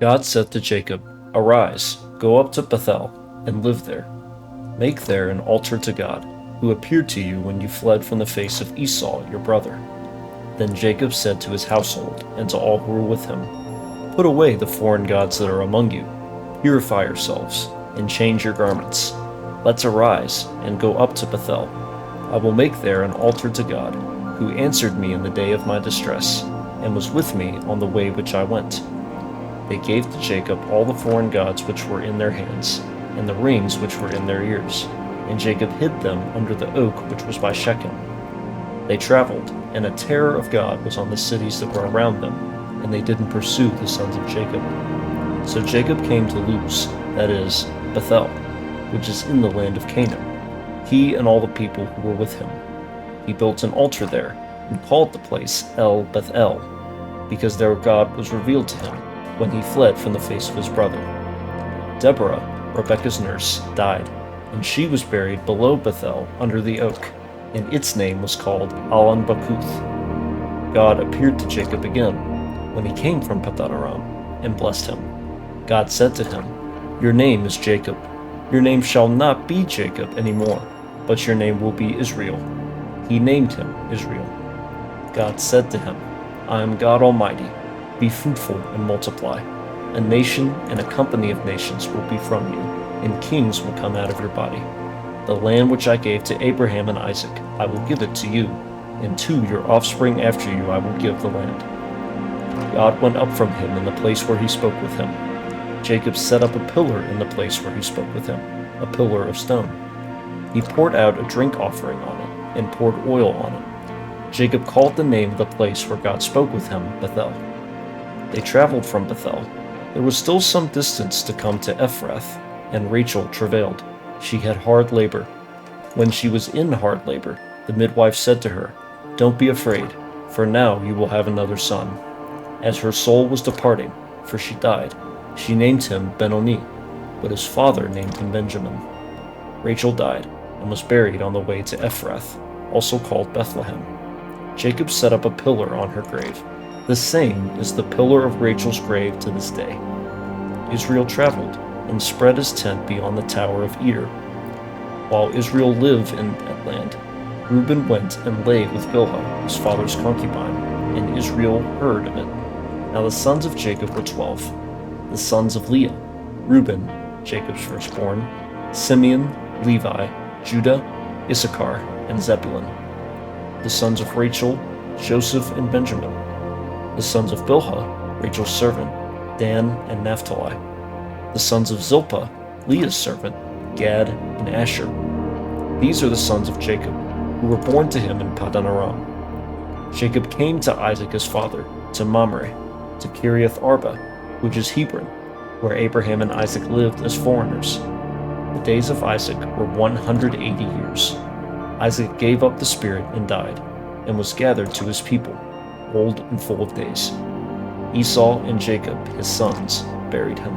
God said to Jacob, "Arise, go up to Bethel, and live there. Make there an altar to God, who appeared to you when you fled from the face of Esau your brother." Then Jacob said to his household and to all who were with him, "Put away the foreign gods that are among you. Purify yourselves, and change your garments. Let's arise and go up to Bethel. I will make there an altar to God, who answered me in the day of my distress, and was with me on the way which I went." They gave to Jacob all the foreign gods which were in their hands, and the rings which were in their ears, and Jacob hid them under the oak which was by Shechem. They traveled, and a terror of God was on the cities that were around them, and they didn't pursue the sons of Jacob. So Jacob came to Luz, that is, Bethel, which is in the land of Canaan, he and all the people who were with him. He built an altar there, and called the place El Bethel, because their God was revealed to him when he fled from the face of his brother. Deborah, Rebekah's nurse, died, and she was buried below Bethel under the oak, and its name was called Allon Bakuth. God appeared to Jacob again when he came from Padan Aram, and blessed him. God said to him, "Your name is Jacob. Your name shall not be Jacob anymore, but your name will be Israel." He named him Israel. God said to him, "I am God Almighty. Be fruitful and multiply. A nation and a company of nations will be from you, and kings will come out of your body. The land which I gave to Abraham and Isaac, I will give it to you, and to your offspring after you I will give the land." God went up from him in the place where he spoke with him. Jacob set up a pillar in the place where he spoke with him, a pillar of stone. He poured out a drink offering on it, and poured oil on it. Jacob called the name of the place where God spoke with him Bethel. They traveled from Bethel. There was still some distance to come to Ephrath, and Rachel travailed. She had hard labor. When she was in hard labor, the midwife said to her, "Don't be afraid, for now you will have another son." As her soul was departing, for she died, she named him Benoni, but his father named him Benjamin. Rachel died, and was buried on the way to Ephrath, also called Bethlehem. Jacob set up a pillar on her grave. The same is the pillar of Rachel's grave to this day. Israel traveled, and spread his tent beyond the tower of Ir. While Israel lived in that land, Reuben went and lay with Bilhah, his father's concubine, and Israel heard of it. Now the sons of Jacob were 12. The sons of Leah: Reuben, Jacob's firstborn, Simeon, Levi, Judah, Issachar, and Zebulun. The sons of Rachel: Joseph and Benjamin. The sons of Bilhah, Rachel's servant: Dan and Naphtali. The sons of Zilpah, Leah's servant: Gad and Asher. These are the sons of Jacob, who were born to him in Padan Aram. Jacob came to Isaac his father, to Mamre, to Kiriath Arba, which is Hebron, where Abraham and Isaac lived as foreigners. The days of Isaac were 180 years. Isaac gave up the spirit and died, and was gathered to his people, old and full of days. Esau and Jacob, his sons, buried him.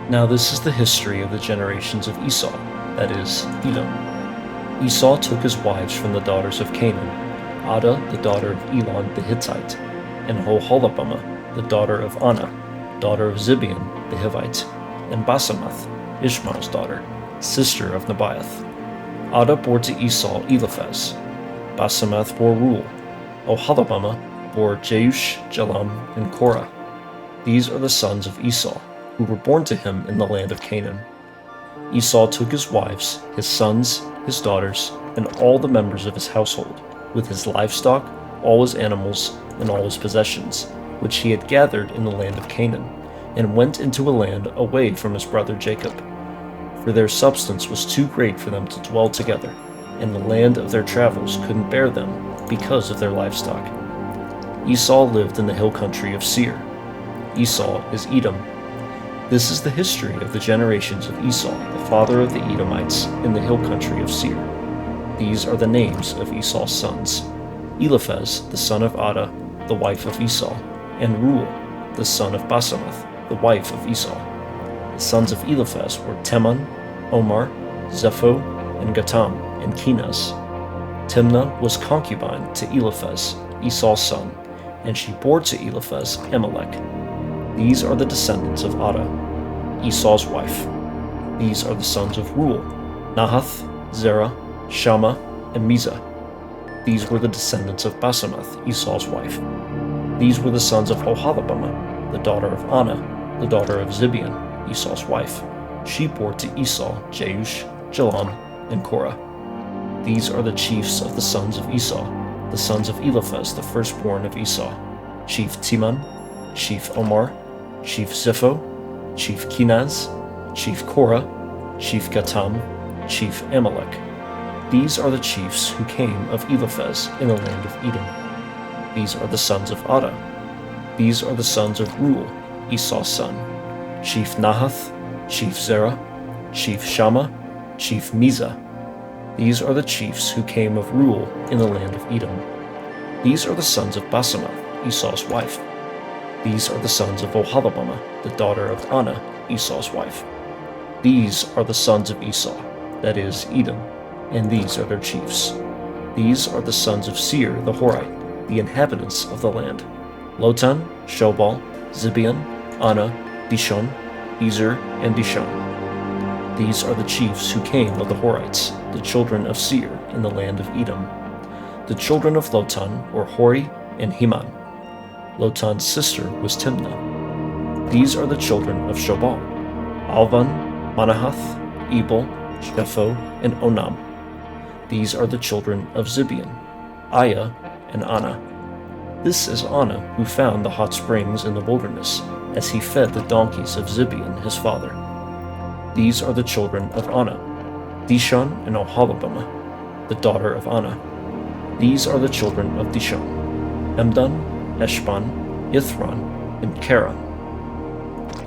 Now this is the history of the generations of Esau, that is, Edom. Esau took his wives from the daughters of Canaan: Adah, the daughter of Elon the Hittite, and Oholibamah, the daughter of Anah, daughter of Zibeon the Hivite, and Basemath, Ishmael's daughter, sister of Nebaioth. Adah bore to Esau Eliphaz. Basemath bore Reuel. Oholibamah bore Jeush, Jalam, and Korah. These are the sons of Esau, who were born to him in the land of Canaan. Esau took his wives, his sons, his daughters, and all the members of his household, with his livestock, all his animals, and all his possessions, which he had gathered in the land of Canaan, and went into a land away from his brother Jacob. For their substance was too great for them to dwell together, and the land of their travels couldn't bear them because of their livestock. Esau lived in the hill country of Seir. Esau is Edom. This is the history of the generations of Esau, the father of the Edomites, in the hill country of Seir. These are the names of Esau's sons: Eliphaz, the son of Adah, the wife of Esau, and Reuel, the son of Basemath, the wife of Esau. The sons of Eliphaz were Teman, Omar, Zepho, and Gatam, and Kenaz. Timnah was concubine to Eliphaz, Esau's son, and she bore to Eliphaz Amalek. These are the descendants of Adah, Esau's wife. These are the sons of Reuel, Nahath, Zerah, Shammah, and Mizah. These were the descendants of Basemath, Esau's wife. These were the sons of Oholibamah, the daughter of Anah, the daughter of Zibeon, Esau's wife. She bore to Esau Jeush, Jalam, and Korah. These are the chiefs of the sons of Esau, the sons of Eliphaz, the firstborn of Esau: Chief Teman, Chief Omar, Chief Zipho, Chief Kenaz, Chief Korah, Chief Gatam, Chief Amalek. These are the chiefs who came of Eliphaz in the land of Edom. These are the sons of Adah. These are the sons of Reuel, Esau's son: Chief Nahath, Chief Zerah, Chief Shammah, Chief Mizah. These are the chiefs who came of Reuel in the land of Edom. These are the sons of Basemath, Esau's wife. These are the sons of Oholibamah, the daughter of Anah, Esau's wife. These are the sons of Esau, that is, Edom, and these are their chiefs. These are the sons of Seir the Horite, the inhabitants of the land: Lotan, Shobal, Zibeon, Anah, Dishon, Ezer, and Dishan. These are the chiefs who came of the Horites, the children of Seir in the land of Edom. The children of Lotan were Hori and Heman. Lotan's sister was Timnah. These are the children of Shobal: Alvan, Manahath, Ebal, Shepho, and Onam. These are the children of Zibeon: Aiah and Anah. This is Anah who found the hot springs in the wilderness, as he fed the donkeys of Zibeon his father. These are the children of Anah: Dishon and Oholibamah, the daughter of Anah. These are the children of Dishon: Emdan, Eshban, Ithran, and Karan.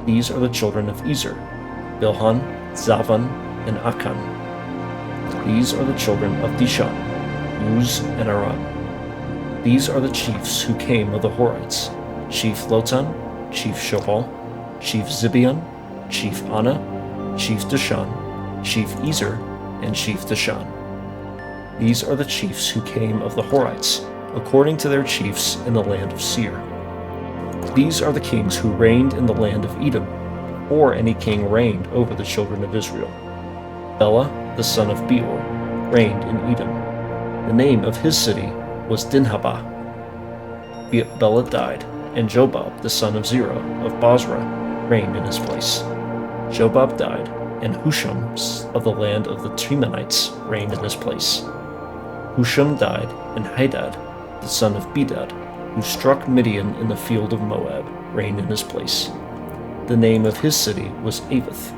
These are the children of Ezer: Bilhan, Zavan, and Akan. These are the children of Dishan: Uz and Aran. These are the chiefs who came of the Horites: Chief Lotan, Chief Shobal, Chief Zibeon, Chief Anah, Chief Dishan, Chief Ezer, and Chief Dishan. These are the chiefs who came of the Horites, according to their chiefs in the land of Seir. These are the kings who reigned in the land of Edom, or any king reigned over the children of Israel. Bela, the son of Beor, reigned in Edom. The name of his city was Dinhabah. Bela died, and Jobab, the son of Zerah of Bozrah, reigned in his place. Jobab died, and Husham of the land of the Temanites reigned in his place. Husham died, and Hadad, the son of Bedad, who struck Midian in the field of Moab, reigned in his place. The name of his city was Avith.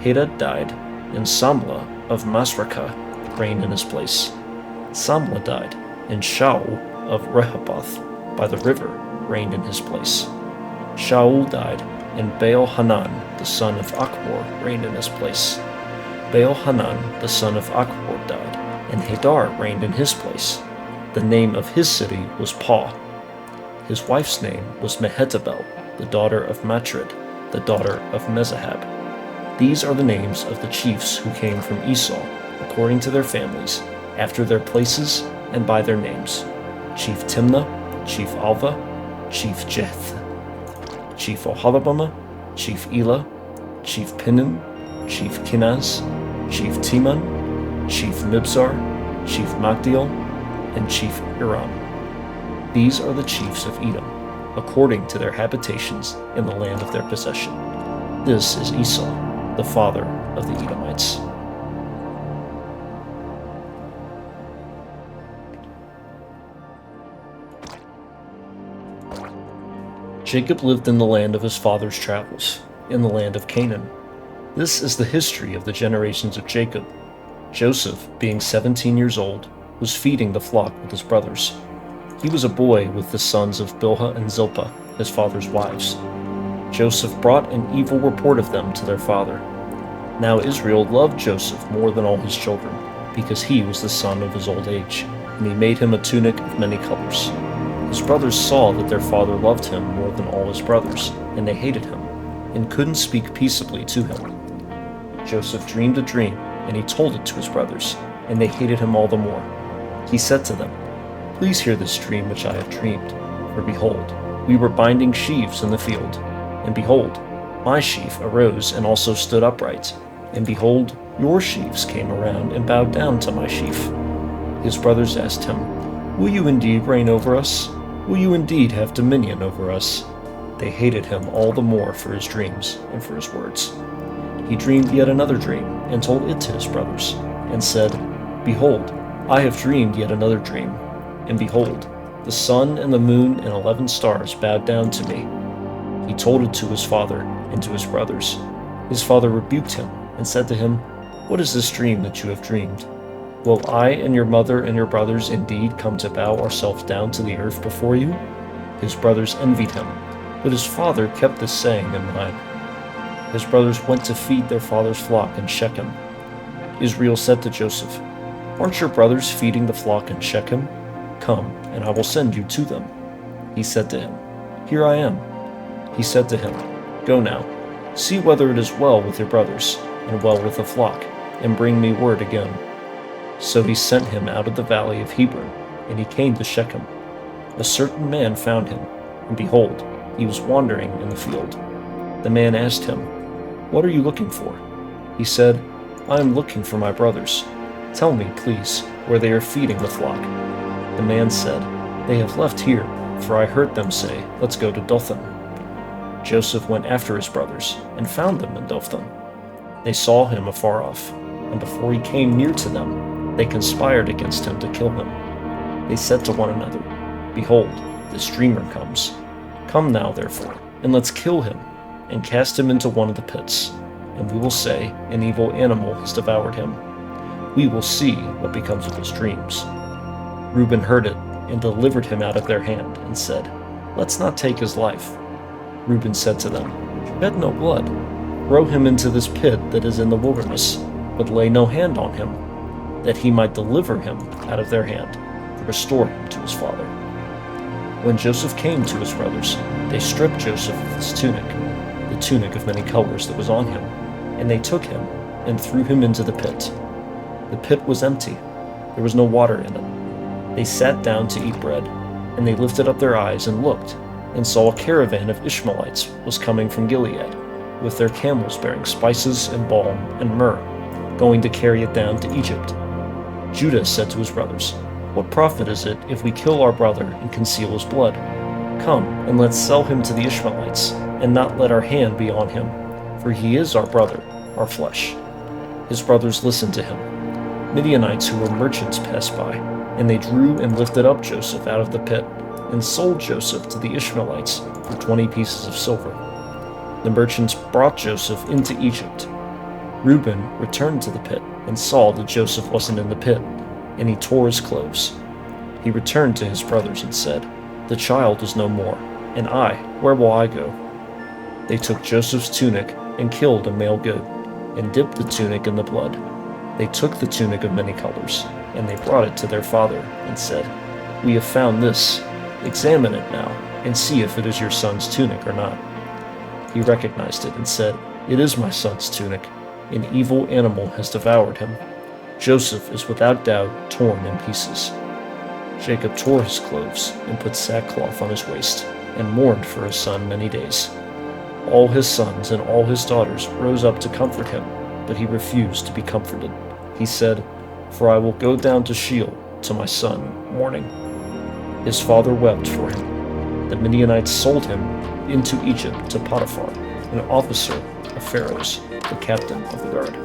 Hadad died, and Samlah of Masrekah reigned in his place. Samlah died, and Shaul of Rehoboth by the river reigned in his place. Shaul died, and Baal-Hanan, the son of Achbor, reigned in his place. Baal-Hanan, the son of Achbor, died, and Hadar reigned in his place. The name of his city was Pau. His wife's name was Mehetabel, the daughter of Matred, the daughter of Mezahab. These are the names of the chiefs who came from Esau, according to their families, after their places and by their names: Chief Timnah, Chief Alva, Chief Jeth, Chief Oholibamah, Chief Elah, Chief Pinim, Chief Kenaz, Chief Teman, Chief Mibzar, Chief Magdiel, and Chief Iram. These are the chiefs of Edom, according to their habitations in the land of their possession. This is Esau, the father of the Edomites. Jacob lived in the land of his father's travels, in the land of Canaan. This is the history of the generations of Jacob. Joseph, being 17 years old, was feeding the flock with his brothers. He was a boy with the sons of Bilhah and Zilpah, his father's wives. Joseph brought an evil report of them to their father. Now Israel loved Joseph more than all his children, because he was the son of his old age, and he made him a tunic of many colors. His brothers saw that their father loved him more than all his brothers, and they hated him, and couldn't speak peaceably to him. Joseph dreamed a dream, and he told it to his brothers, and they hated him all the more. He said to them, "Please hear this dream which I have dreamed. For behold, we were binding sheaves in the field, and behold, my sheaf arose and also stood upright, and behold, your sheaves came around and bowed down to my sheaf." His brothers asked him, "Will you indeed reign over us? Will you indeed have dominion over us?" They hated him all the more for his dreams and for his words. He dreamed yet another dream, and told it to his brothers, and said, "Behold, I have dreamed yet another dream, and behold, the sun and the moon and 11 stars bowed down to me." He told it to his father and to his brothers. His father rebuked him and said to him, "What is this dream that you have dreamed? Will I and your mother and your brothers indeed come to bow ourselves down to the earth before you?" His brothers envied him, but his father kept this saying in mind. His brothers went to feed their father's flock in Shechem. Israel said to Joseph, "Aren't your brothers feeding the flock in Shechem? Come, and I will send you to them." He said to him, "Here I am." He said to him, "Go now, see whether it is well with your brothers, and well with the flock, and bring me word again." So he sent him out of the valley of Hebron, and he came to Shechem. A certain man found him, and behold, he was wandering in the field. The man asked him, "What are you looking for?" He said, "I am looking for my brothers. Tell me, please, where they are feeding the flock." The man said, "They have left here, for I heard them say, 'Let's go to Dothan.'" Joseph went after his brothers, and found them in Dothan. They saw him afar off, and before he came near to them, they conspired against him to kill him. They said to one another, "Behold, this dreamer comes. Come now, therefore, and let's kill him, and cast him into one of the pits, and we will say, 'An evil animal has devoured him.' We will see what becomes of his dreams." Reuben heard it, and delivered him out of their hand, and said, "Let's not take his life." Reuben said to them, "Shed no blood. Throw him into this pit that is in the wilderness, but lay no hand on him, that he might deliver him out of their hand, to restore him to his father." When Joseph came to his brothers, they stripped Joseph of his tunic, the tunic of many colors that was on him, and they took him and threw him into the pit. The pit was empty, there was no water in it. They sat down to eat bread, and they lifted up their eyes and looked, and saw a caravan of Ishmaelites was coming from Gilead, with their camels bearing spices and balm and myrrh, going to carry it down to Egypt. Judah said to his brothers, "What profit is it if we kill our brother and conceal his blood? Come, and let's sell him to the Ishmaelites, and not let our hand be on him, for he is our brother, our flesh." His brothers listened to him. Midianites who were merchants passed by, and they drew and lifted up Joseph out of the pit, and sold Joseph to the Ishmaelites for 20 pieces of silver. The merchants brought Joseph into Egypt. Reuben returned to the pit, and saw that Joseph wasn't in the pit, and he tore his clothes. He returned to his brothers and said, "The child is no more, and I, where will I go?" They took Joseph's tunic and killed a male goat, and dipped the tunic in the blood. They took the tunic of many colors, and they brought it to their father, and said, "We have found this. Examine it now, and see if it is your son's tunic or not." He recognized it and said, "It is my son's tunic. An evil animal has devoured him. Joseph is without doubt torn in pieces." Jacob tore his clothes and put sackcloth on his waist, and mourned for his son many days. All his sons and all his daughters rose up to comfort him, but he refused to be comforted. He said, "For I will go down to Sheol to my son, mourning." His father wept for him. The Midianites sold him into Egypt to Potiphar, an officer of Pharaoh's, the captain of the guard.